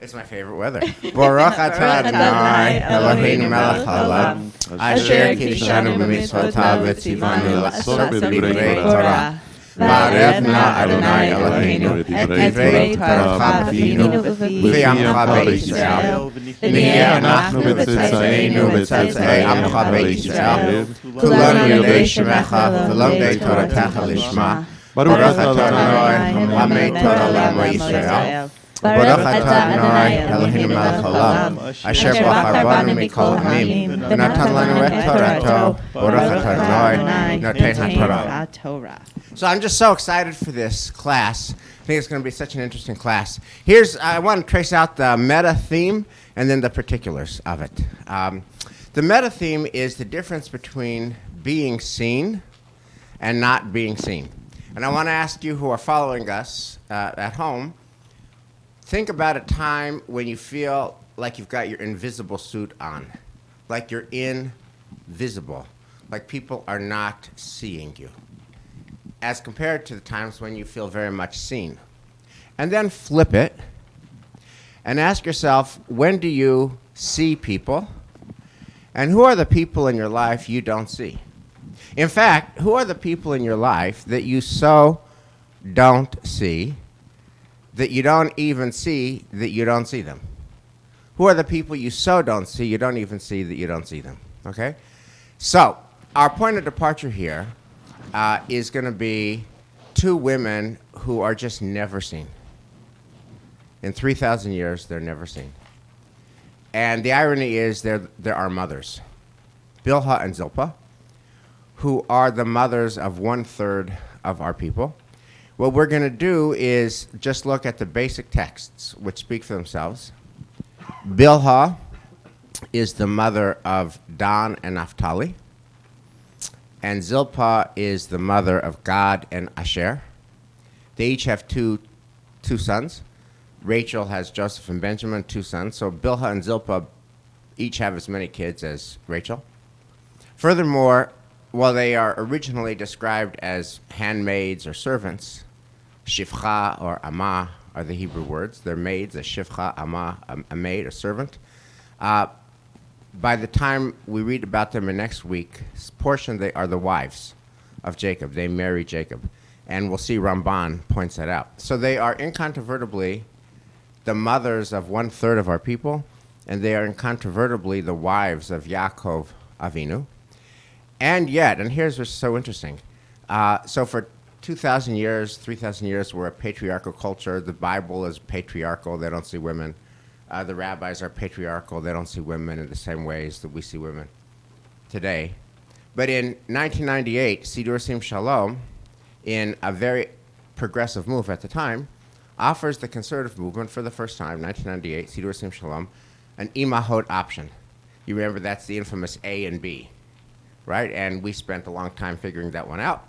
It's my favorite weather. Baruch atah Adonai Eloheinu melech haolam, asher kiddushanu b'mitzvotav v'tzivanu la'asot b'divrei Torah. Va'arevna Adonai Eloheinu et divrei Toratcha b'finu v'yamcha b'Yisrael. V'niyeh anachnu v'tzitzaenu v'tzitzei amcha b'Yisrael. Kulanu yodei shemecha v'lomdei Toratecha lishma. Baruch atah Adonai Lamed Torah l'amo Yisrael. Baruch atah Adonai Eloheinu melech haolam, asher bachar banu mikol amim, v'natan lanu et Torato. Baruch atah Adonai noten haTorah. So I'm just so excited for this class. I think it's going to be such an interesting class. I want to trace out the meta theme and then the particulars of it. The meta theme is the difference between being seen and not being seen. And I want to ask you who are following us at home, think about a time when you feel like you've got your invisible suit on, like you're invisible, like people are not seeing you, as compared to the times when you feel very much seen. And then flip it and ask yourself, when do you see people? And who are the people in your life you don't see? In fact, who are the people in your life that you so don't see, that you don't even see that you don't see them? Who are the people you so don't see, you don't even see that you don't see them? Okay? So, our point of departure here is going to be two women who are just never seen. In 3,000 years, they're never seen. And the irony is they're our mothers, Bilhah and Zilpah, who are the mothers of 1/3 of our people. What we're going to do is just look at the basic texts, which speak for themselves. Bilhah is the mother of Dan and Naphtali, and Zilpah is the mother of Gad and Asher. They each have two sons. Rachel has Joseph and Benjamin, 2 sons. So Bilhah and Zilpah each have as many kids as Rachel. Furthermore, while they are originally described as handmaids or servants, shifcha or amah are the Hebrew words. They're maids, a shifcha, amah, a maid, a servant. By the time we read about them in next week's portion, they are the wives of Jacob. They marry Jacob. And we'll see Ramban points that out. So they are incontrovertibly the mothers of 1/3 of our people, and they are incontrovertibly the wives of Yaakov Avinu. And yet, and here's what's so interesting. So for 2,000 years, 3,000 years, we're a patriarchal culture. The Bible is patriarchal. They don't see women. The rabbis are patriarchal. They don't see women in the same ways that we see women today. But in 1998, Sidur Sim Shalom, in a very progressive move at the time, offers the conservative movement for the first time, 1998, Sidur Sim Shalom, an imahot option. You remember that's the infamous A and B, right? And we spent a long time figuring that one out.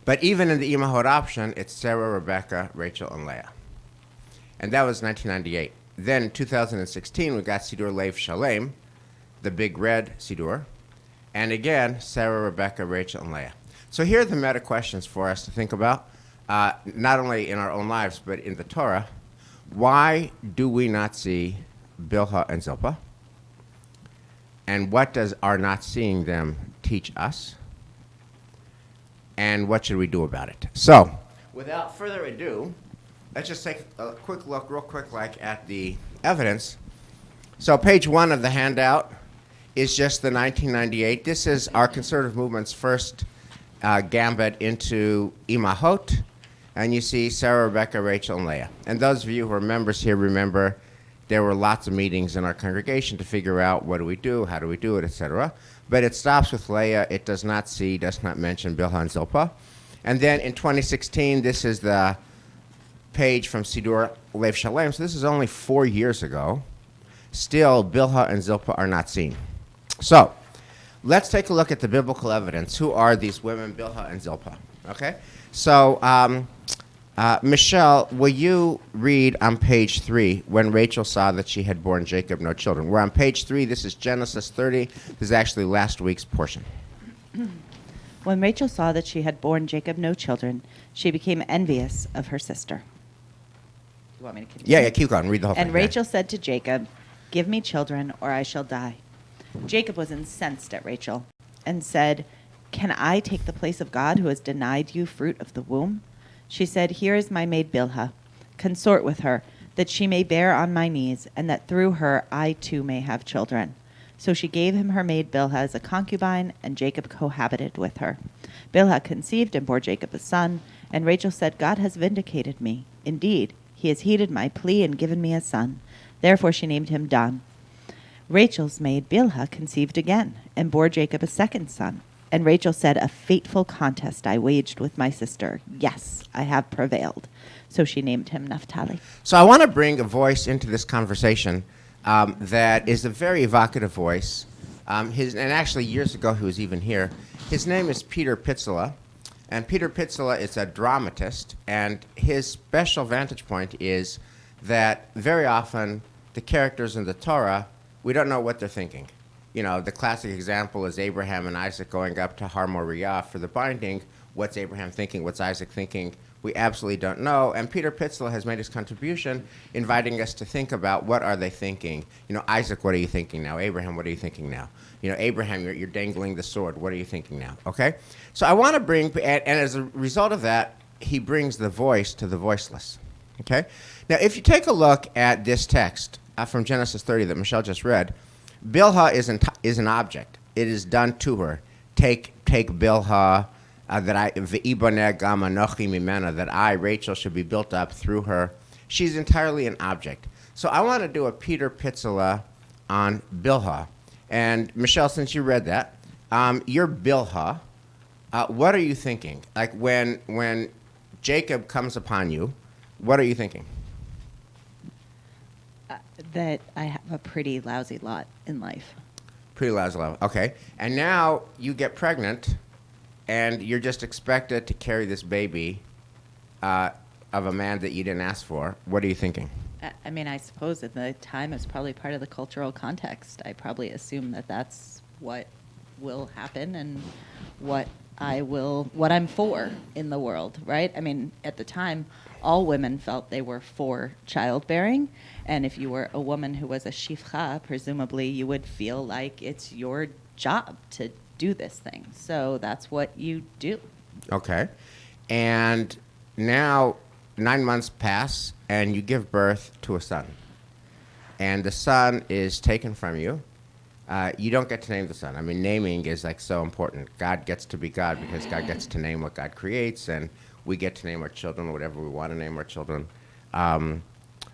But even in the imahot option, it's Sarah, Rebecca, Rachel, and Leah. And that was 1998. Then in 2016, we got Sidur Lev Shalem, the big red Sidur. And again, Sarah, Rebecca, Rachel, and Leah. So here are the meta questions for us to think about, not only in our own lives, but in the Torah. Why do we not see Bilhah and Zilpah? And what does our not seeing them teach us? And what should we do about it? So, without further ado, let's just take a quick look, real quick, like at the evidence. So page 1 of the handout is just the 1998. This is our conservative movement's first gambit into imahot. And you see Sarah, Rebecca, Rachel, and Leah. And those of you who are members here remember there were lots of meetings in our congregation to figure out what do we do, how do we do it, etc. But it stops with Leah. It does not mention Bilhah and Zilpah. And then in 2016, this is the page from Sidur Lev Shalem. So this is only 4 years ago. Still, Bilhah and Zilpah are not seen. So let's take a look at the biblical evidence. Who are these women, Bilhah and Zilpah? Okay? So, Michelle, will you read on page 3 when Rachel saw that she had borne Jacob no children? We're on page 3. This is Genesis 30. This is actually last week's portion. When Rachel saw that she had borne Jacob no children, she became envious of her sister. You want me to continue? Yeah, keep going. Read the whole thing. And Rachel said to Jacob, "Give me children, or I shall die." Jacob was incensed at Rachel and said, "Can I take the place of God who has denied you fruit of the womb?" She said, "Here is my maid Bilhah. Consort with her, that she may bear on my knees, and that through her I too may have children." So she gave him her maid Bilhah as a concubine, and Jacob cohabited with her. Bilhah conceived and bore Jacob a son, and Rachel said, "God has vindicated me. Indeed, he has heeded my plea and given me a son." Therefore she named him Dan. Rachel's maid Bilhah conceived again, and bore Jacob a second son. And Rachel said, "A fateful contest I waged with my sister. Yes, I have prevailed." So she named him Naphtali. So I want to bring a voice into this conversation that is a very evocative voice. And actually, years ago, he was even here. His name is Peter Pitzela. And Peter Pitzela is a dramatist. And his special vantage point is that very often the characters in the Torah, we don't know what they're thinking. You know, the classic example is Abraham and Isaac going up to Har Moriah for the binding. What's Abraham thinking? What's Isaac thinking? We absolutely don't know. And Peter Pitzela has made his contribution, inviting us to think about what are they thinking. You know, Isaac, what are you thinking now? Abraham, what are you thinking now? You know, Abraham, you're dangling the sword. What are you thinking now? Okay? So I want to bring, and as a result of that, he brings the voice to the voiceless. Okay? Now, if you take a look at this text from Genesis 30 that Michelle just read, Bilhah is an object. It is done to her. Take Bilhah, that I, Rachel, should be built up through her. She's entirely an object. So I want to do a Peter Pitzela on Bilhah. And Michelle, since you read that, you're Bilhah. What are you thinking? Like when Jacob comes upon you, what are you thinking? That I have a pretty lousy lot in life. Pretty lousy lot. Okay. And now you get pregnant, and you're just expected to carry this baby of a man that you didn't ask for. What are you thinking? I mean, I suppose at the time it's probably part of the cultural context. I probably assume that that's what will happen and what I'm for in the world, right? I mean, at the time, all women felt they were for childbearing. And if you were a woman who was a shifcha, presumably you would feel like it's your job to do this thing. So that's what you do. Okay. And now 9 months pass, and you give birth to a son. And the son is taken from you. You don't get to name the son. I mean, naming is like so important. God gets to be God because God gets to name what God creates, and we get to name our children whatever we want to name our children.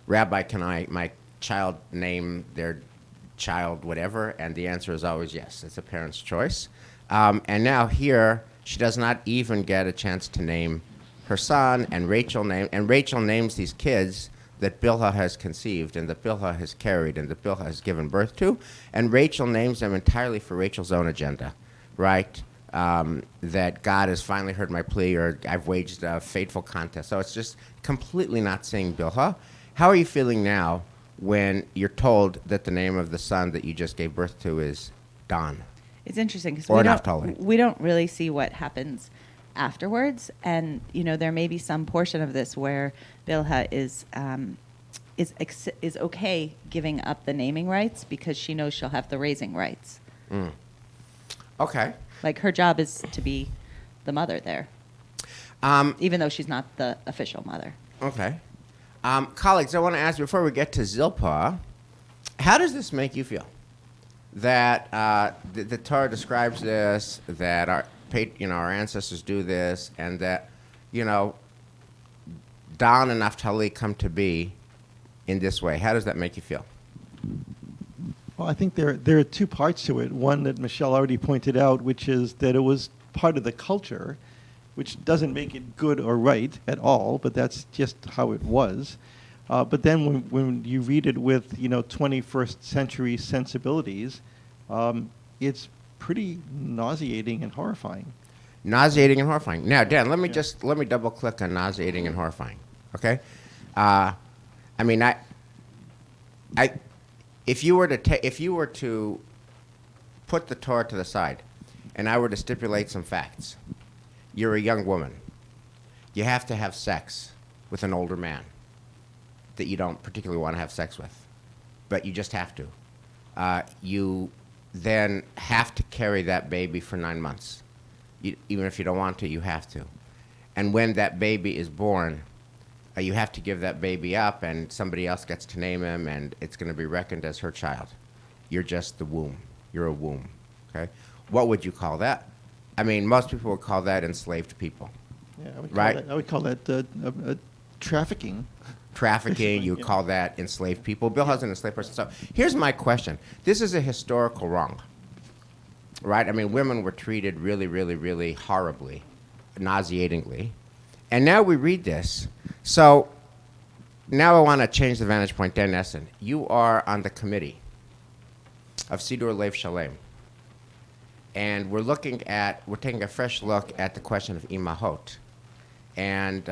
Rabbi, can my child name their child whatever? And the answer is always yes. It's a parent's choice. And now here, she does not even get a chance to name her son, and Rachel names these kids that Bilhah has conceived and that Bilhah has carried and that Bilhah has given birth to, and Rachel names them entirely for Rachel's own agenda, right? That God has finally heard my plea, or I've waged a fateful contest. So it's just completely not seeing Bilhah. How are you feeling now when you're told that the name of the son that you just gave birth to is Don? It's interesting because we don't really see what happens afterwards, and there may be some portion of this where Bilhah is okay giving up the naming rights because she knows she'll have the raising rights. Okay. Like her job is to be the mother there, even though she's not the official mother. Okay. Colleagues, I want to ask you, before we get to Zilpah, how does this make you feel? That the Torah describes this, that our ancestors do this, and that, Dan and Naphtali come to be in this way. How does that make you feel? Well, I think there are two parts to it. One that Michelle already pointed out, which is that it was part of the culture, which doesn't make it good or right at all, but that's just how it was. But then when you read it with 21st century sensibilities, it's pretty nauseating and horrifying. Nauseating and horrifying. Now, Dan, let me double click on nauseating and horrifying. Okay, if you were to put the Torah to the side, and I were to stipulate some facts, you're a young woman. You have to have sex with an older man. that you don't particularly want to have sex with, but you just have to. You then have to carry that baby for 9 months. Even if you don't want to, you have to. And when that baby is born, you have to give that baby up, and somebody else gets to name him, and it's going to be reckoned as her child. You're just the womb. You're a womb. Okay? What would you call that? I mean, most people would call that enslaved people. Yeah, Right? I would call that trafficking. Trafficking, you Yeah. call that enslaved people. Bill has an enslaved person. So here's my question. This is a historical wrong, right? I mean, women were treated really, really, really horribly, nauseatingly. And now we read this. So now I want to change the vantage point. Dan Essen, you are on the committee of Siddur Lev Shalem. And we're taking a fresh look at the question of imahot. And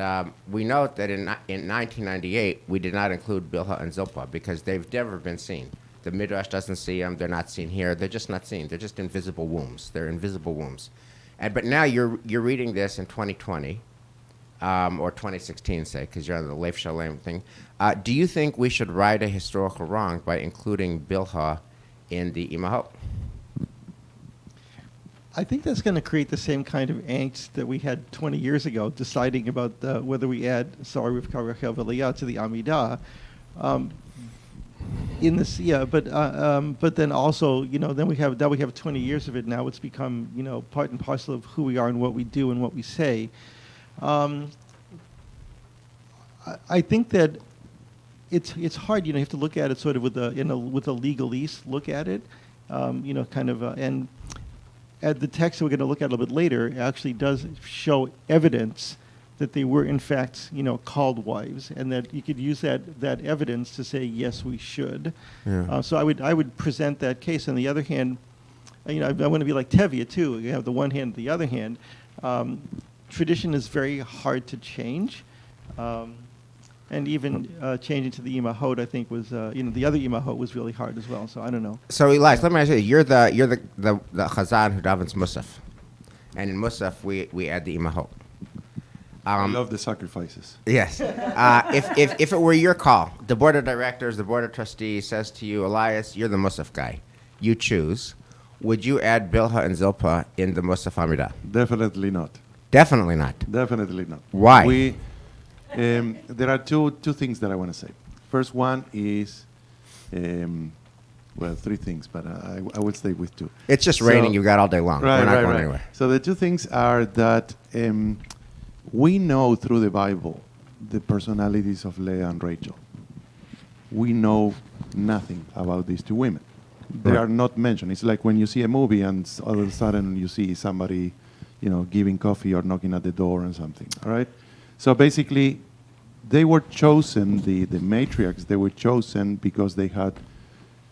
we note that in 1998, we did not include Bilhah and Zilpah because they've never been seen. The Midrash doesn't see them. They're not seen here. They're just not seen. They're just invisible wombs. They're invisible wombs. But now you're reading this in 2020, or 2016, say, because you're on the Leif Shalem thing. Do you think we should right a historical wrong by including Bilhah in the imahot? I think that's going to create the same kind of angst that we had 20 years ago, deciding about whether we add Sarah, Rivka, Rachel, Leah to the Amidah. But then also, then we have 20 years of it. Now it's become, part and parcel of who we are and what we do and what we say. I think that it's hard. You have to look at it sort of with a legalese look at it, and. The text that we're going to look at a little bit later actually does show evidence that they were in fact, called wives, and that you could use that evidence to say yes, we should. Yeah. So I would present that case. On the other hand, I want to be like Tevye too. You have the one hand, the other hand. Tradition is very hard to change. And even changing to the imahot, I think was the other imahot was really hard as well. So I don't know. So Elias, let me ask you: you're the chazan who davens musaf, and in musaf we add the imahot. I love the sacrifices. Yes. If it were your call, the board of directors, the board of trustees says to you, Elias, you're the musaf guy. You choose. Would you add Bilhah and Zilpah in the musaf amidah? Definitely not. Definitely not. Definitely not. Why? There are two things that I want to say. First one is, three things, but I will stay with two. It's just raining. You've got all day long. We're not going anywhere. So the two things are that we know through the Bible the personalities of Leah and Rachel. We know nothing about these two women. They are not mentioned. It's like when you see a movie and all of a sudden you see somebody, giving coffee or knocking at the door or something. All right. So basically, they were chosen, the matriarchs, they were chosen because they had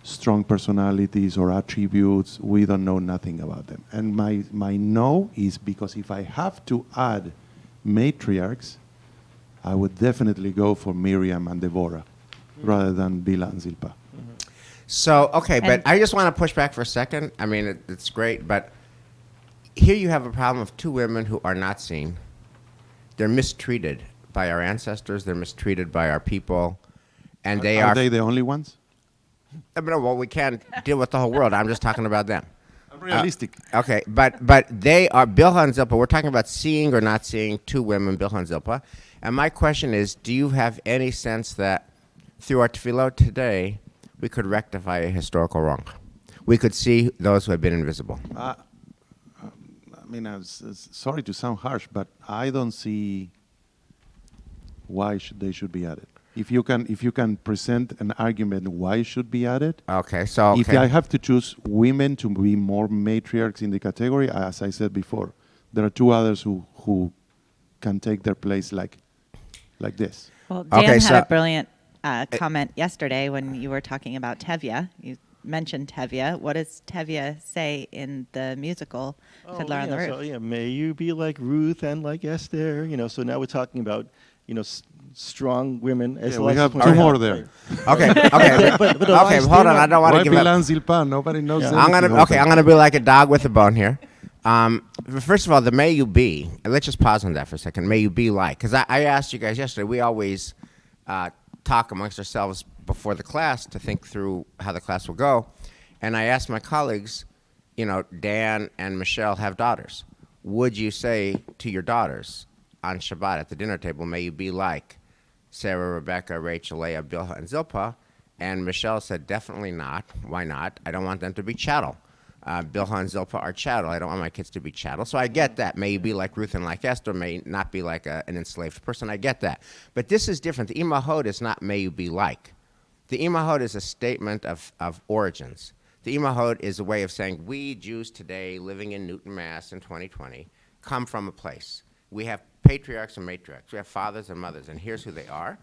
strong personalities or attributes. We don't know nothing about them. And my no is because if I have to add matriarchs, I would definitely go for Miriam and Deborah rather than Bilhah and Zilpah. Mm-hmm. So, okay, but I just want to push back for a second. I mean, it's great, but here you have a problem of two women who are not seen. They're mistreated by our ancestors. They're mistreated by our people, and Are they the only ones? Well, we can't deal with the whole world. I'm just talking about them. I'm realistic. Okay, but they are Bilhah and Zilpah. We're talking about seeing or not seeing two women, Bilhah and Zilpah. And my question is, do you have any sense that through our tefillot today, we could rectify a historical wrong? We could see those who have been invisible. I'm sorry to sound harsh, but I don't see why they should be added. If you can present an argument why it should be added. Okay, so if I have to choose women to be more matriarchs in the category, as I said before, there are two others who can take their place like this. Well, Dan had a brilliant comment yesterday when you were talking about Tevye. You mentioned Tevye. What does Tevye say in the musical Fiddler on the Roof? So, may you be like Ruth and like Esther. So now we're talking about, strong women. As we have two more there. Okay. But okay, hold on. I don't want to give up. Zilpah? Nobody knows. I'm gonna be like a dog with a bone here. First of all, the may you be. Let's just pause on that for a second. May you be like, because I asked you guys yesterday. We always talk amongst ourselves before the class to think through how the class will go. And I asked my colleagues, Dan and Michelle have daughters. Would you say to your daughters on Shabbat at the dinner table, may you be like Sarah, Rebecca, Rachel, Leah, Bilhah, and Zilpah? And Michelle said, definitely not. Why not? I don't want them to be chattel. Bilhah and Zilpah are chattel. I don't want my kids to be chattel. So I get that. May you be like Ruth and like Esther, may not be like an enslaved person. I get that. But this is different. The imahot is not may you be like. The imahot is a statement of origins. The imahot is a way of saying we Jews today living in Newton, Mass in 2020 come from a place. We have patriarchs and matriarchs. We have fathers and mothers, and here's who they are.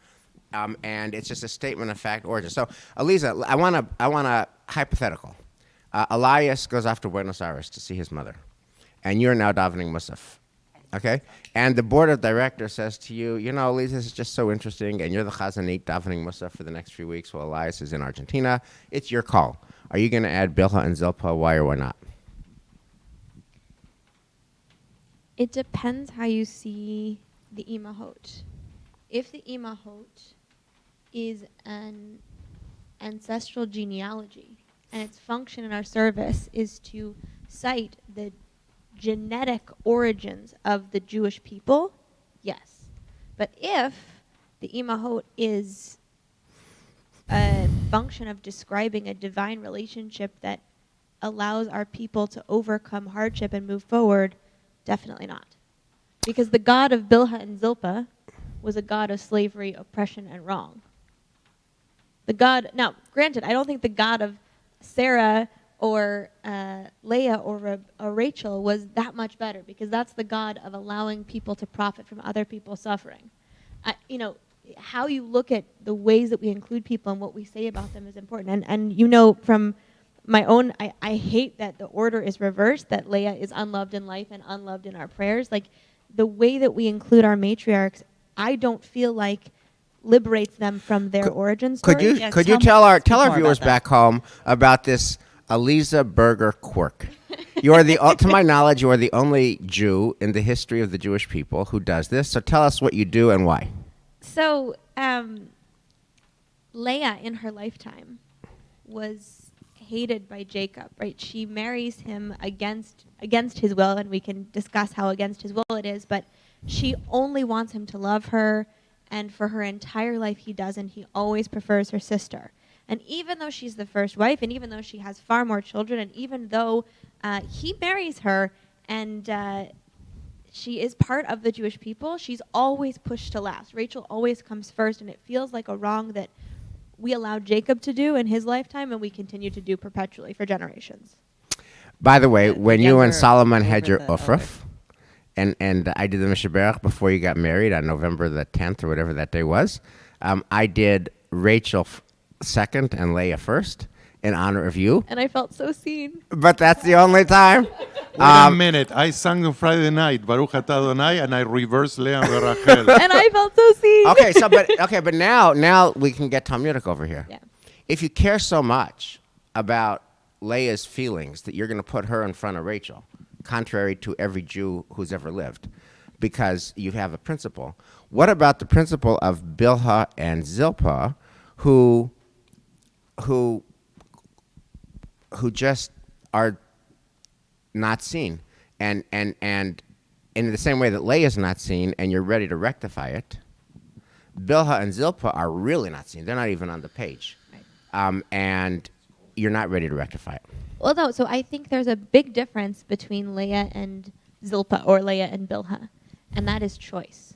And it's just a statement of fact origin. So, Aliza, I want a hypothetical. Elias goes off to Buenos Aires to see his mother, and you're now davening Musaf, okay? And the board of directors says to you, Eliza, this is just so interesting, and you're the chazanit davening Musaf for the next few weeks while Elias is in Argentina. It's your call. Are you going to add Bilhah and Zilpah? Why or why not? It depends how you see the imahot. If the imahot is an ancestral genealogy, and its function in our service is to cite the genetic origins of the Jewish people, yes. But if the imahot is a function of describing a divine relationship that allows our people to overcome hardship and move forward, definitely not. Because the God of Bilhah and Zilpah was a God of slavery, oppression, and wrong. Now, granted, I don't think the God of Sarah or Leah or Rachel was that much better, because that's the God of allowing people to profit from other people's suffering. How you look at the ways that we include people and what we say about them is important. And from my own, I hate that the order is reversed, that Leah is unloved in life and unloved in our prayers. Like, the way that we include our matriarchs, I don't feel like liberates them from their origin story. Could you tell our viewers back home about this Aliza Berger quirk? You are to my knowledge, you are the only Jew in the history of the Jewish people who does this. So tell us what you do and why. So, Leah in her lifetime was hated by Jacob, right? She marries him against his will, and we can discuss how against his will it is, but she only wants him to love her, and for her entire life he doesn't. He always prefers her sister. And even though she's the first wife, and even though she has far more children, and even though he marries her and she is part of the Jewish people, she's always pushed to last. Rachel always comes first, and it feels like a wrong that we allowed Jacob to do in his lifetime, and we continue to do perpetually for generations. By the way, when you and Solomon had your Ufraf, and I did the Mishaberach before you got married on November the 10th or whatever that day was, I did Rachel second and Leah first in honor of you. And I felt so seen. But that's the only time. Wait a minute. I sang on Friday night, Baruch Atah Adonai, and I reversed Leah and Rachel. And I felt so seen. But now we can get Talmudic over here. Yeah. If you care so much about Leah's feelings that you're going to put her in front of Rachel, contrary to every Jew who's ever lived, because you have a principle. What about the principle of Bilhah and Zilpah, who just are not seen, and in the same way that Leah's not seen, and you're ready to rectify it, Bilhah and Zilpah are really not seen. They're not even on the page, right. And you're not ready to rectify it. Well, no. So I think there's a big difference between Leah and Zilpah, or Leah and Bilhah, and that is choice.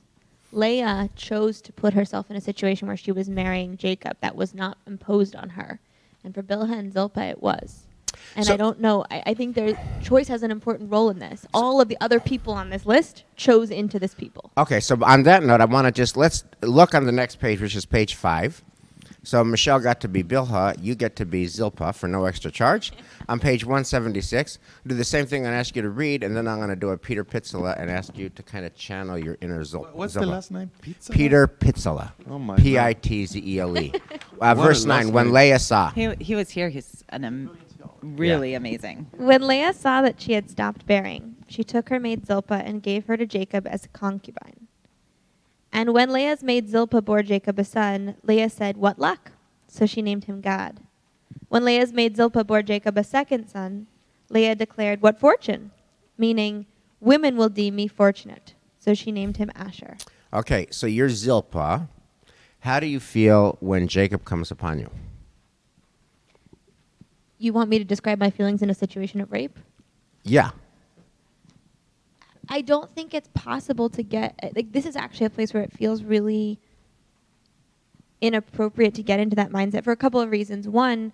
Leah chose to put herself in a situation where she was marrying Jacob. That was not imposed on her. And for Bilhah and Zilpah, it was. And I don't know. I think choice has an important role in this. All of the other people on this list chose into this people. Okay, so on that note, I want to let's look on the next page, which is page 5. So Michelle got to be Bilhah. You get to be Zilpah for no extra charge. On page 176, do the same thing and ask you to read, and then I'm going to do a Peter Pitzela and ask you to kind of channel your inner Zilpah. What's the last name? Peter Pitzela. Oh my Pitzele. Verse 9, when Leah saw. He was here. He's really amazing. When Leah saw that she had stopped bearing, she took her maid Zilpah and gave her to Jacob as a concubine. And when Leah's maid Zilpah bore Jacob a son, Leah said, "What luck?" So she named him Gad. When Leah's maid Zilpah bore Jacob a second son, Leah declared, "What fortune?" Meaning, women will deem me fortunate. So she named him Asher. Okay, so you're Zilpah. How do you feel when Jacob comes upon you? You want me to describe my feelings in a situation of rape? Yeah. I don't think it's possible to get, like, this is actually a place where it feels really inappropriate to get into that mindset for a couple of reasons. One,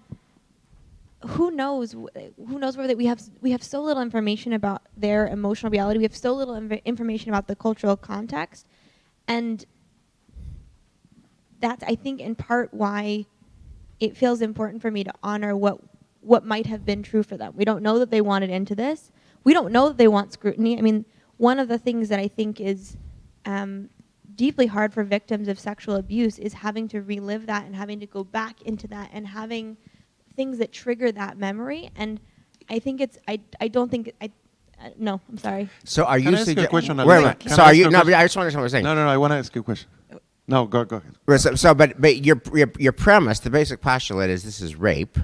who knows where we have so little information about their emotional reality. We have so little information about the cultural context, and that's, I think, in part why it feels important for me to honor what might have been true for them. We don't know that they wanted into this. We don't know that they want scrutiny. I mean, one of the things that I think is deeply hard for victims of sexual abuse is having to relive that and having to go back into that and having things that trigger that memory. And I think no, I'm sorry. So are you Can I ask you a question? Wait a minute. Can So I are ask you? you a No, but question? I just want to know what you're saying. No, I want to ask you a question. No, go ahead. But your premise, the basic postulate is this is rape,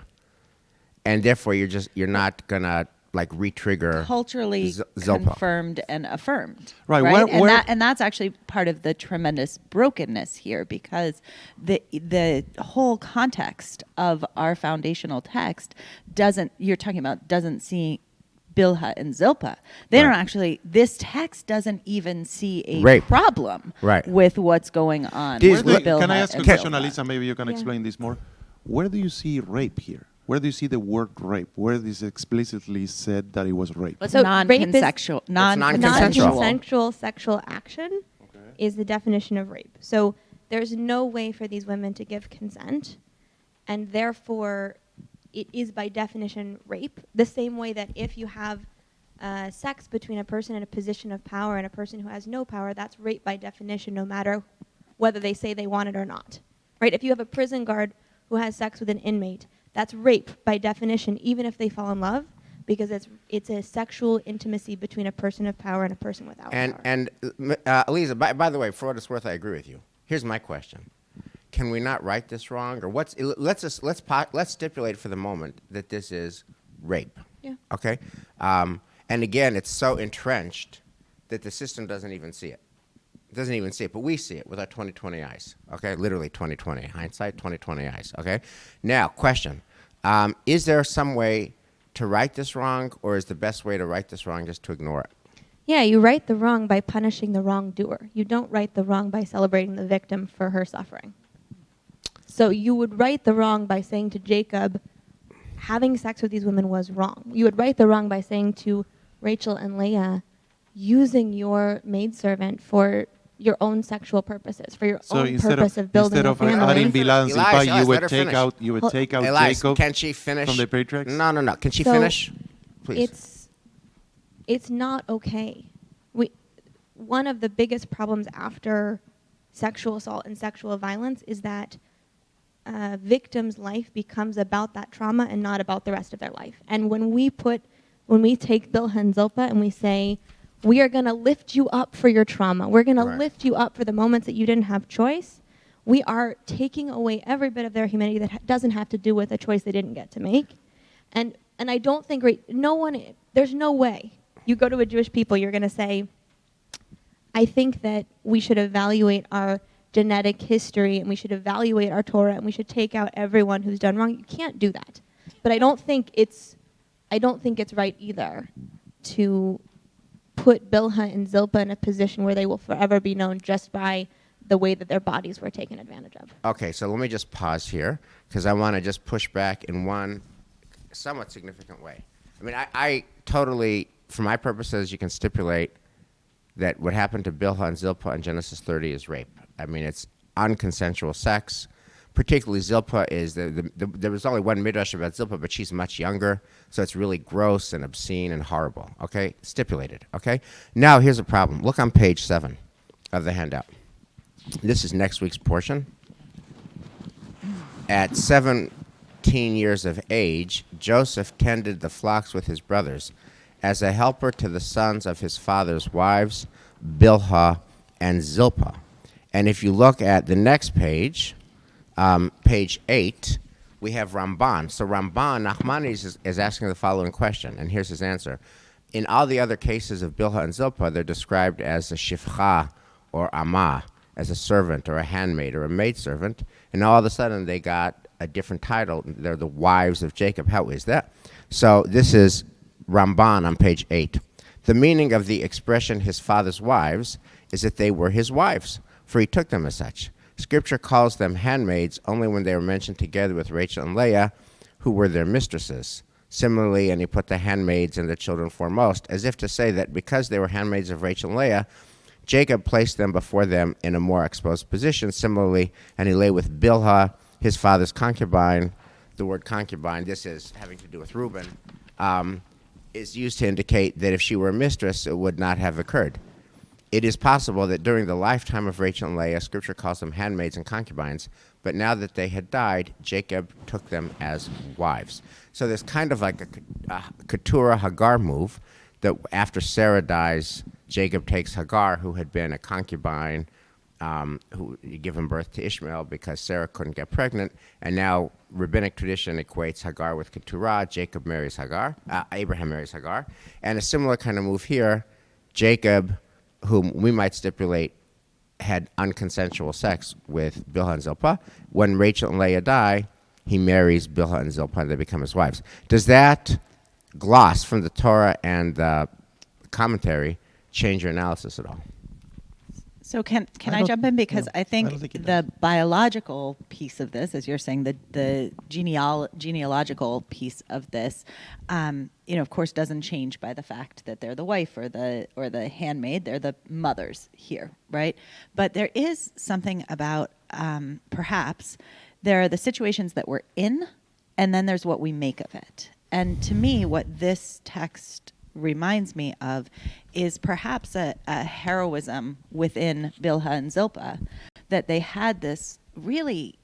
and therefore you're not gonna like re-trigger Culturally Zilpah. confirmed and affirmed. Right, Right. where- And that's actually part of the tremendous brokenness here, because the whole context of our foundational text doesn't see Bilhah and Zilpah. They don't Right. actually, this text doesn't even see a Rape. problem Right. with what's going on These- with Bilhah Can I ask you a and question, Zilpah. Alisa? Maybe you can Yeah. explain this more. Where do you see rape here? Where do you see the word rape? Where is explicitly said that it was rape? What's So non-consensual? non-consensual. Non-consensual sexual action is the definition of rape. So there's no way for these women to give consent, and therefore it is by definition rape. The same way that if you have sex between a person in a position of power and a person who has no power, that's rape by definition, no matter whether they say they want it or not. Right? If you have a prison guard who has sex with an inmate, that's rape by definition, even if they fall in love, because it's a sexual intimacy between a person of power and a person without power. And Elisa, by the way, for what it's worth, I agree with you. Here's my question: can we not write this wrong, or let's stipulate for the moment that this is rape? Yeah. Okay. And again, it's so entrenched that the system doesn't even see it. It doesn't even see it, but we see it with our 20/20 eyes. Okay, literally 20/20 hindsight, 20/20 eyes. Okay. Now, question: is there some way to right this wrong, or is the best way to right this wrong just to ignore it? Yeah, you right the wrong by punishing the wrongdoer. You don't right the wrong by celebrating the victim for her suffering. So you would right the wrong by saying to Jacob, having sex with these women was wrong. You would right the wrong by saying to Rachel and Leah, using your maidservant for your own sexual purposes, for your own purpose of building a family. Adding Bilhah and Zilpah, Elias, you let would her take finish. out Elias, Jacob can she finish? from the patriarchs? No. Can she So finish? Please. It's not okay. One of the biggest problems after sexual assault and sexual violence is that victim's life becomes about that trauma and not about the rest of their life. And when we take Bilhah and Zilpah and we say, we are going to lift you up for your trauma, we're going to lift you up for the moments that you didn't have choice, we are taking away every bit of their humanity that doesn't have to do with a choice they didn't get to make. And I don't think, there's no way you go to a Jewish people, you're going to say, I think that we should evaluate our genetic history and we should evaluate our Torah and we should take out everyone who's done wrong. You can't do that. But I don't think it's right either to put Bilhah and Zilpah in a position where they will forever be known just by the way that their bodies were taken advantage of. Okay, so let me just pause here because I want to just push back in one somewhat significant way. I mean, I totally, for my purposes, you can stipulate that what happened to Bilhah and Zilpah in Genesis 30 is rape. I mean, it's unconsensual sex. Particularly Zilpah is, there was only one midrash about Zilpah, but she's much younger, so it's really gross and obscene and horrible, okay? Stipulated, okay? Now, here's a problem. Look on page 7 of the handout. This is next week's portion. At 17 years of age, Joseph tended the flocks with his brothers as a helper to the sons of his father's wives, Bilhah and Zilpah. And if you look at the next page, page 8, we have Ramban. So Ramban, Nachmanides, is asking the following question, and here's his answer. In all the other cases of Bilhah and Zilpah, they're described as a shifcha or amah, as a servant or a handmaid or a maidservant, and all of a sudden they got a different title. They're the wives of Jacob. How is that? So this is Ramban on page 8. The meaning of the expression his father's wives is that they were his wives, for he took them as such. Scripture calls them handmaids only when they were mentioned together with Rachel and Leah, who were their mistresses. Similarly, and he put the handmaids and the children foremost, as if to say that because they were handmaids of Rachel and Leah, Jacob placed them before them in a more exposed position. Similarly, and he lay with Bilhah, his father's concubine. The word concubine, this is having to do with Reuben, is used to indicate that if she were a mistress, it would not have occurred. It is possible that during the lifetime of Rachel and Leah, Scripture calls them handmaids and concubines, but now that they had died, Jacob took them as wives. So there's kind of like a Keturah Hagar move, that after Sarah dies, Jacob takes Hagar, who had been a concubine, who given birth to Ishmael because Sarah couldn't get pregnant, and now rabbinic tradition equates Hagar with Keturah. Jacob marries Hagar, Abraham marries Hagar, and a similar kind of move here. Jacob, whom we might stipulate had unconsensual sex with Bilhah and Zilpah. When Rachel and Leah die, he marries Bilhah and Zilpah, and they become his wives. Does that gloss from the Torah and the commentary change your analysis at all? So can I jump in? Because I think the biological piece of this, as you're saying, the genealogical piece of this, of course, doesn't change by the fact that they're the wife or the handmaid. They're the mothers here, right? But there is something about perhaps there are the situations that we're in, and then there's what we make of it. And to me, what this text reminds me of is perhaps a heroism within Bilhah and Zilpah, that they had this really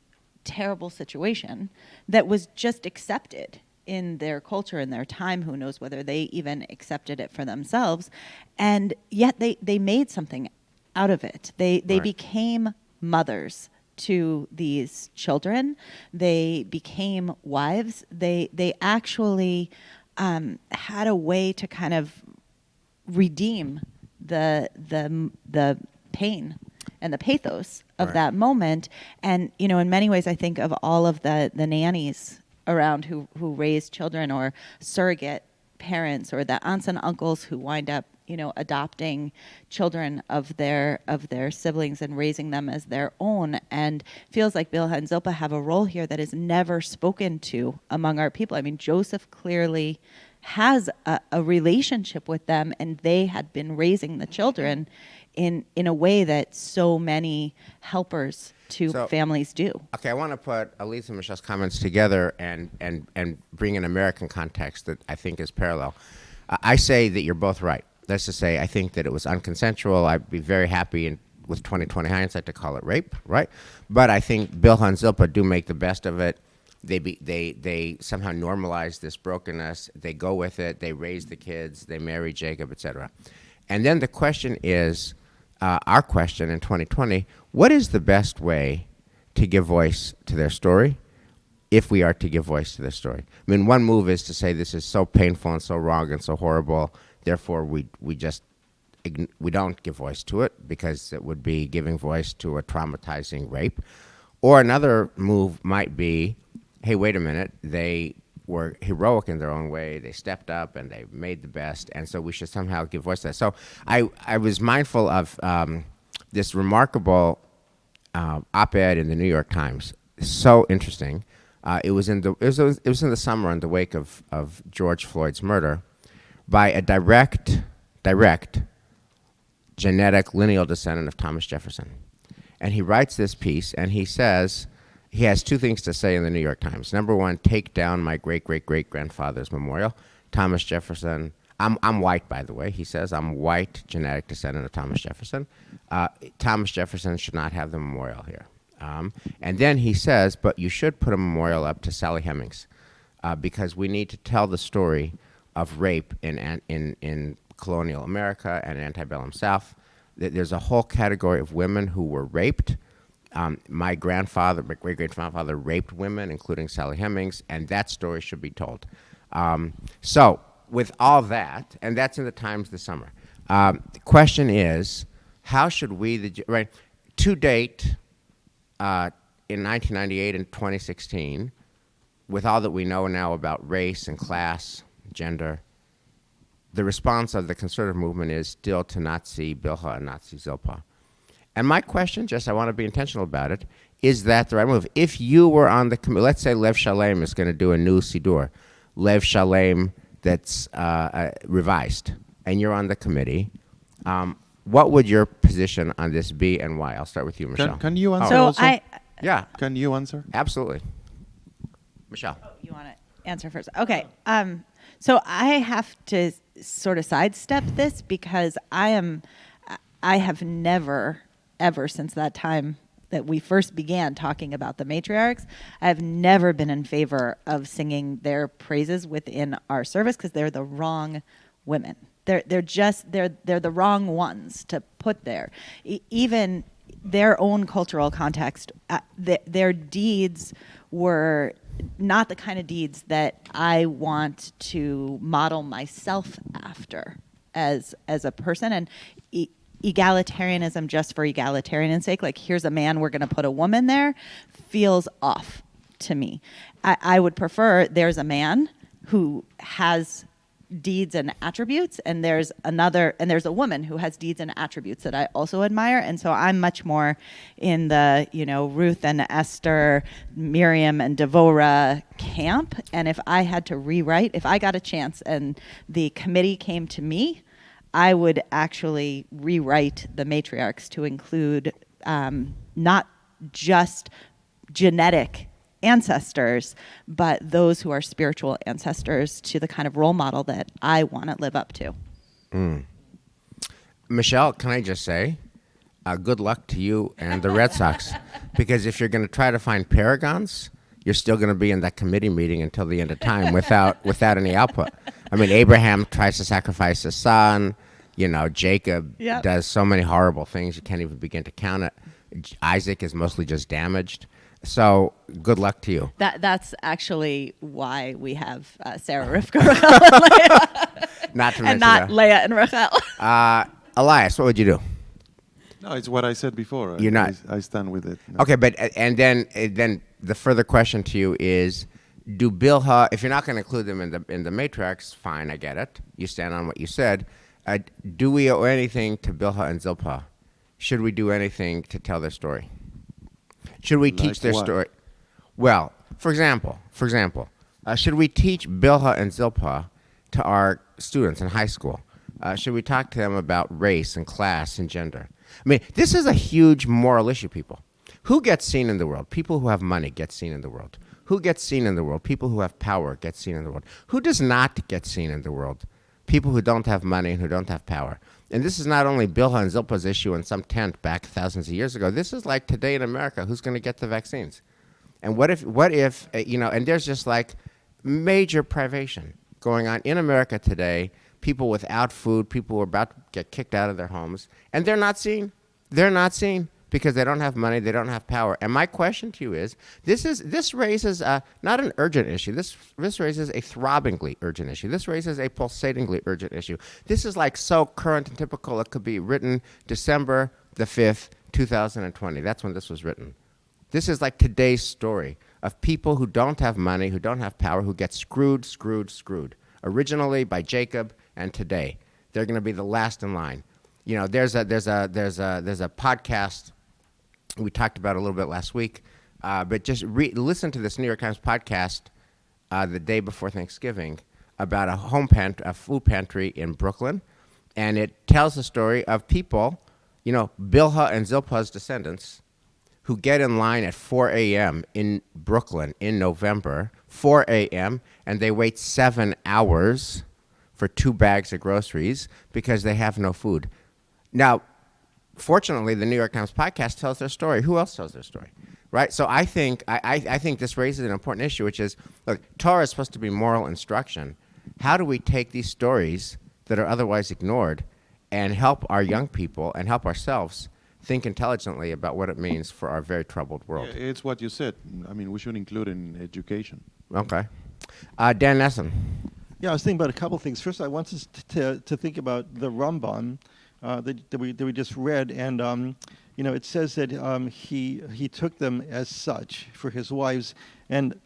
terrible situation that was just accepted in their culture, in their time. Who knows whether they even accepted it for themselves. And yet they made something out of it. They Right. became mothers to these children. They became wives. They actually had a way to kind of redeem the pain and the pathos of Right. that moment. And in many ways, I think of all of the nannies around who raise children, or surrogate parents, or the aunts and uncles who wind up adopting children of their siblings and raising them as their own. And feels like Bilhah and Zilpah have a role here that is never spoken to among our people. I mean, Joseph clearly has a relationship with them, and they had been raising the children in a way that so many helpers to families do. Okay, I want to put Elise and Michelle's comments together and bring an American context that I think is parallel. I say that you're both right. Let's just say I think that it was unconsensual. I'd be very happy with 20/20 hindsight to call it rape, right? But I think Bilhah and Zilpah do make the best of it. They somehow normalize this brokenness. They go with it. They raise the kids. They marry Jacob, etc. And then the question is, our question in 2020, what is the best way to give voice to their story, if we are to give voice to their story? I mean, one move is to say this is so painful and so wrong and so horrible, therefore we don't give voice to it, because it would be giving voice to a traumatizing rape. Or another move might be, hey, wait a minute, they were heroic in their own way. They stepped up and they made the best, and so we should somehow give voice to that. So I was mindful of this remarkable op-ed in the New York Times. So interesting. It was in the summer in the wake of George Floyd's murder, by a direct genetic lineal descendant of Thomas Jefferson. And he writes this piece, and he says, he has two things to say in the New York Times. Number one, take down my great-great-great-grandfather's memorial. Thomas Jefferson, I'm white, by the way. He says, I'm white, genetic descendant of Thomas Jefferson. Thomas Jefferson should not have the memorial here. And then he says, but you should put a memorial up to Sally Hemings, because we need to tell the story of rape in colonial America and antebellum South. There's a whole category of women who were raped. My great-grandfather raped women, including Sally Hemings, and that story should be told. So with all that, and that's in the Times this summer, the question is, how should we, to date, in 1998 and 2016, with all that we know now about race and class, gender, the response of the conservative movement is still to not see Bilhah and not see Zilpah. And my question, just I want to be intentional about it, is that the right move? If you were on the committee, let's say Lev Shalem is going to do a new Sidur, Lev Shalem that's revised, and you're on the committee, what would your position on this be and why? I'll start with you, Michelle. Can you answer So also? Yeah, Can you answer? absolutely. Michelle. You want to answer first? Okay. So I have to sort of sidestep this because I have never, ever since that time that we first began talking about the matriarchs, I've never been in favor of singing their praises within our service because they're the wrong women. They're the wrong ones to put there. Even their own cultural context, their deeds were not the kind of deeds that I want to model myself after as a person. And egalitarianism just for egalitarian's sake, like here's a man, we're going to put a woman there, feels off to me. I would prefer there's a man who has deeds and attributes, and there's a woman who has deeds and attributes that I also admire. And so I'm much more in the, Ruth and Esther, Miriam and Devorah camp. And if I had to rewrite, if I got a chance and the committee came to me, I would actually rewrite the matriarchs to include not just genetic ancestors, but those who are spiritual ancestors to the kind of role model that I want to live up to. Michelle, can I just say, good luck to you and the Red Sox, because if you're going to try to find paragons, you're still going to be in that committee meeting until the end of time without any output. I mean, Abraham tries to sacrifice his son. Jacob does so many horrible things you can't even begin to count it. Isaac is mostly just damaged. So good luck to you. That's actually why we have Sarah, Rivka, Rachel, and Leah. Not to mention and not Leah and Rachel. Elias, what would you do? No, it's what I said before. You're not. I stand with it. No. Okay, but and then the further question to you is, do Bilhah, if you're not going to include them in the matriarchs, fine, I get it. You stand on what you said. Do we owe anything to Bilhah and Zilpah? Should we do anything to tell their story? Should we teach their story? Well, for example, should we teach Bilhah and Zilpah to our students in high school? Should we talk to them about race and class and gender? I mean, this is a huge moral issue, people. Who gets seen in the world? People who have money get seen in the world. Who gets seen in the world? People who have power get seen in the world. Who does not get seen in the world? People who don't have money and who don't have power. And this is not only Bilhah and Zilpah's issue in some tent back thousands of years ago. This is like today in America. Who's going to get the vaccines? And what if and there's just like major privation going on in America today. People without food, people who are about to get kicked out of their homes, and they're not seen. They're not seen because they don't have money, they don't have power. And my question to you is, this raises not an urgent issue. This raises a throbbingly urgent issue. This raises a pulsatingly urgent issue. This is like so current and typical. It could be written December the 5th, 2020. That's when this was written. This is like today's story of people who don't have money, who don't have power, who get screwed. Originally by Jacob, and today they're going to be the last in line. There's a podcast we talked about a little bit last week, but just listen to this New York Times podcast the day before Thanksgiving about a food pantry in Brooklyn, and it tells the story of people, Bilhah and Zilpah's descendants, who get in line at 4 a.m. in Brooklyn in November, 4 a.m., and they wait 7 hours for 2 bags of groceries because they have no food. Now, fortunately, the New York Times podcast tells their story. Who else tells their story, right? So I think this raises an important issue, which is, look, Torah is supposed to be moral instruction. How do we take these stories that are otherwise ignored and help our young people and help ourselves think intelligently about what it means for our very troubled world. Yeah, it's what you said. I mean, we should include in education. Okay. Dan Nesson. Yeah, I was thinking about a couple things. First, I want us to think about the Ramban that we just read, and it says that he took them as such for his wives, and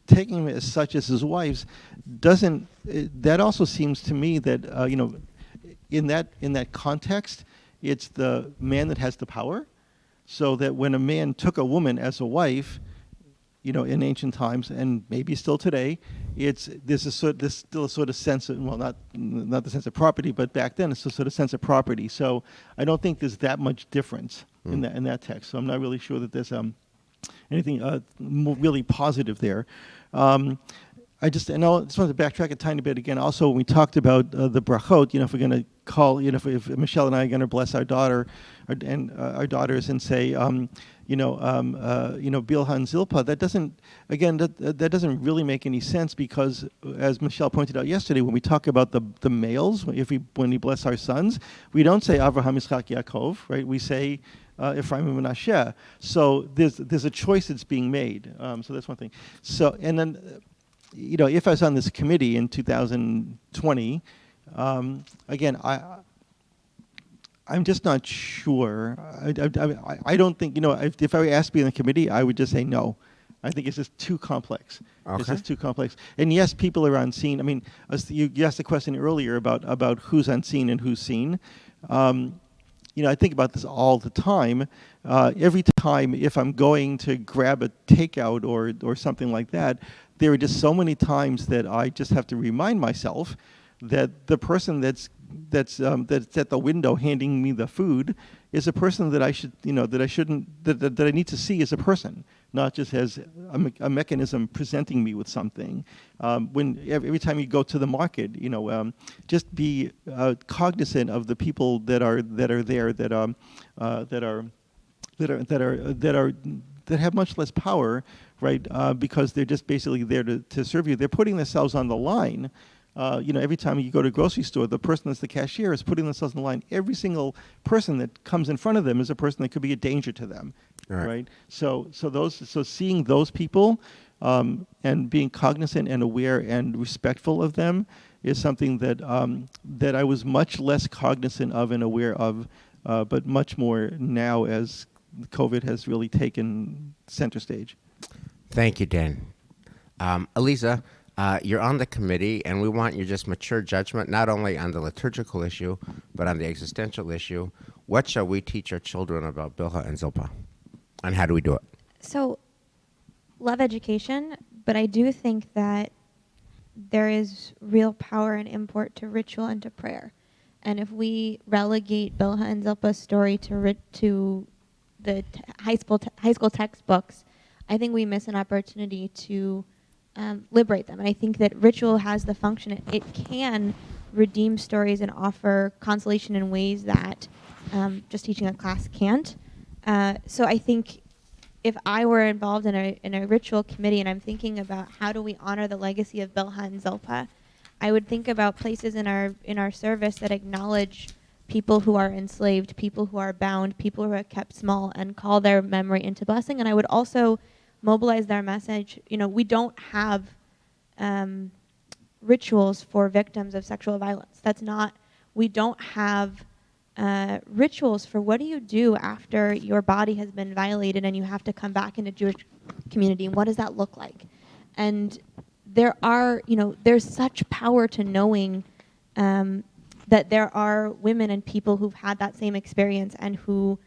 taking them as such as his wives doesn't. That also seems to me that in that context, it's the man that has the power, so that when a man took a woman as a wife, in ancient times and maybe still today, there's still a sort of sense of, well, not the sense of property, but back then it's a sort of sense of property. So I don't think there's that much difference in that text. So I'm not really sure that there's anything really positive there. I just wanted to backtrack a tiny bit again. Also, when we talked about the brachot, if we're going to call, if Michelle and I are going to bless our daughter our daughters and say, Bilha and Zilpah, that doesn't really make any sense, because as Michelle pointed out yesterday, when we talk about the males, when we bless our sons, we don't say Avraham, Yitzchak, Yaakov, right? We say Ephraim and Menashe. So there's a choice that's being made. So that's one thing. So, and then, if I was on this committee in 2020, again, I'm just not sure. I don't think, if I were asked to be in the committee, I would just say no. I think it's just too complex. Okay. It's just too complex. And yes, people are unseen. I mean, you asked a question earlier about who's unseen and who's seen. I think about this all the time. Every time, if I'm going to grab a takeout or something like that, there are just so many times that I just have to remind myself that the person that's at the window handing me the food is a person that I need to see as a person, not just as a mechanism presenting me with something. When every time you go to the market, just be cognizant of the people that are there that have much less power, right? Because they're just basically there to serve you. They're putting themselves on the line. Every time you go to a grocery store, the person that's the cashier is putting themselves on the line. Every single person that comes in front of them is a person that could be a danger to them, right? So seeing those people and being cognizant and aware and respectful of them is something that I was much less cognizant of and aware of, but much more now as COVID has really taken center stage. Thank you, Dan. Elisa, you're on the committee, and we want your just mature judgment, not only on the liturgical issue, but on the existential issue. What shall we teach our children about Bilha and Zilpah? And how do we do it? So, love education, but I do think that there is real power and import to ritual and to prayer. And if we relegate Bilha and Zilpah's story to the high school textbooks, I think we miss an opportunity to liberate them. And I think that ritual has the function, it can redeem stories and offer consolation in ways that just teaching a class can't. So I think if I were involved in a ritual committee and I'm thinking about how do we honor the legacy of Bilha and Zilpah, I would think about places in our service that acknowledge people who are enslaved, people who are bound, people who are kept small, and call their memory into blessing. And I would also mobilize their message. We don't have rituals for victims of sexual violence. We don't have rituals for what do you do after your body has been violated and you have to come back into Jewish community, and what does that look like? And there's such power to knowing that there are women and people who've had that same experience and who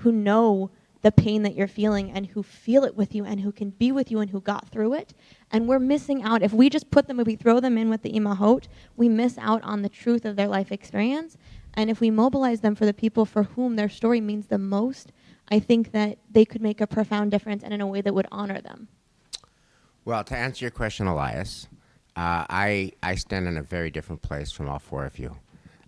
know the pain that you're feeling and who feel it with you and who can be with you and who got through it. And we're missing out. If we just if we throw them in with the imahot, we miss out on the truth of their life experience. And if we mobilize them for the people for whom their story means the most, I think that they could make a profound difference and in a way that would honor them. Well, to answer your question, Elias, I stand in a very different place from all four of you.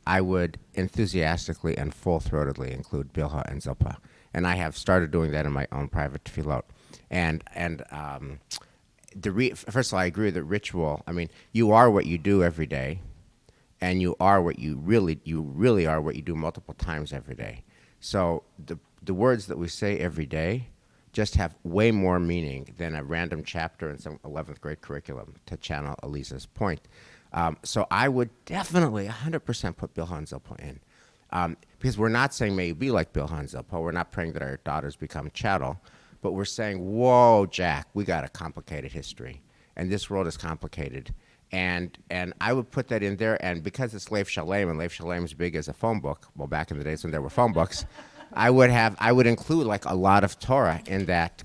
I would enthusiastically and full-throatedly include Bilha and Zilpah. And I have started doing that in my own private tefillot. And first of all, I agree with the ritual. I mean, you are what you do every day. and you really are what you do multiple times every day. So the words that we say every day just have way more meaning than a random chapter in some 11th grade curriculum, to channel Elisa's point. So I would definitely 100% put Bilhah and Zilpah in. Because we're not saying, may you be like Bilhah and Zilpah. We're not praying that our daughters become chattel. But we're saying, whoa, Jack, we got a complicated history. And this world is complicated. And I would put that in there. And because it's Lev Shalem, and Lev Shalem's big as a phone book, well, back in the days when there were phone books, I would include like a lot of Torah in that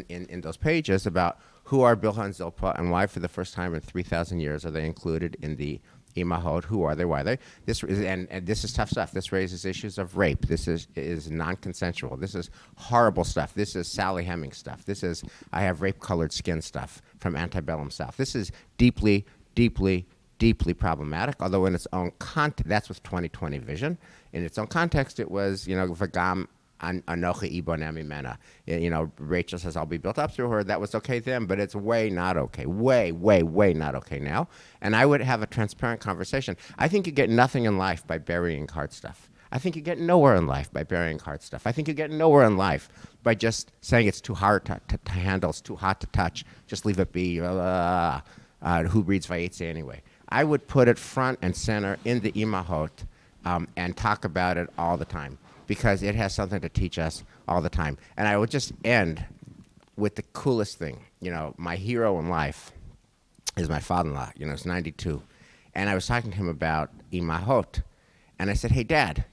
in those pages about who are Bilhah and Zilpah and why for the first time in 3,000 years are they included in the Imahot. Who are they? Why are they? This is tough stuff. This raises issues of rape. This is non-consensual. This is horrible stuff. This is Sally Hemings stuff. This is I have rape-colored skin stuff from antebellum South. This is deeply, deeply, deeply problematic. Although in its own context, that's with 2020 vision. In its own context, it was v'gam anochi ibonemi mena. Rachel says, I'll be built up through her. That was okay then, but it's way not okay. Way, way, way not okay now. And I would have a transparent conversation. I think you get nothing in life by burying hard stuff. I think you get nowhere in life by burying hard stuff. I think you get nowhere in life by just saying it's too hard to handle, it's too hot to touch, just leave it be. Who reads Vayetze anyway? I would put it front and center in the Imahot and talk about it all the time, because it has something to teach us all the time. And I would just end with the coolest thing. My hero in life is my father-in-law. He's 92. And I was talking to him about Imahot. And I said, hey, Dad,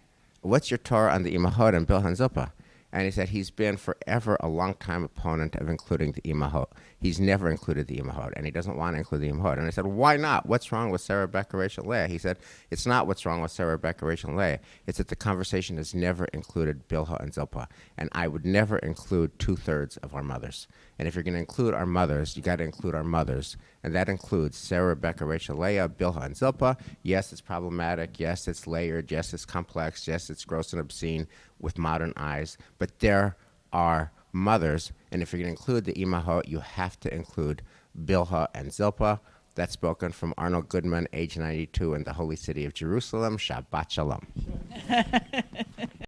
what's your Torah on the Imahot and Bilhah and Zilpah? And he said he's been forever a long-time opponent of including the Imahot. He's never included the Imahot, and he doesn't want to include the Imahot. And I said, why not? What's wrong with Sarah, Rebecca, Rachel, Leah? He said, it's not what's wrong with Sarah, Rebecca, Rachel, and Leah. It's that the conversation has never included Bilhah and Zilpah. And I would never include 2/3 of our mothers. And if you're going to include our mothers, you got to include our mothers. And that includes Sarah, Rebecca, Rachel, Leah, Bilhah, and Zilpah. Yes, it's problematic. Yes, it's layered. Yes, it's complex. Yes, it's gross and obscene with modern eyes. But there are mothers. And if you're going to include the Imahot, you have to include Bilhah and Zilpah. That's spoken from Arnold Goodman, age 92, in the holy city of Jerusalem. Shabbat Shalom.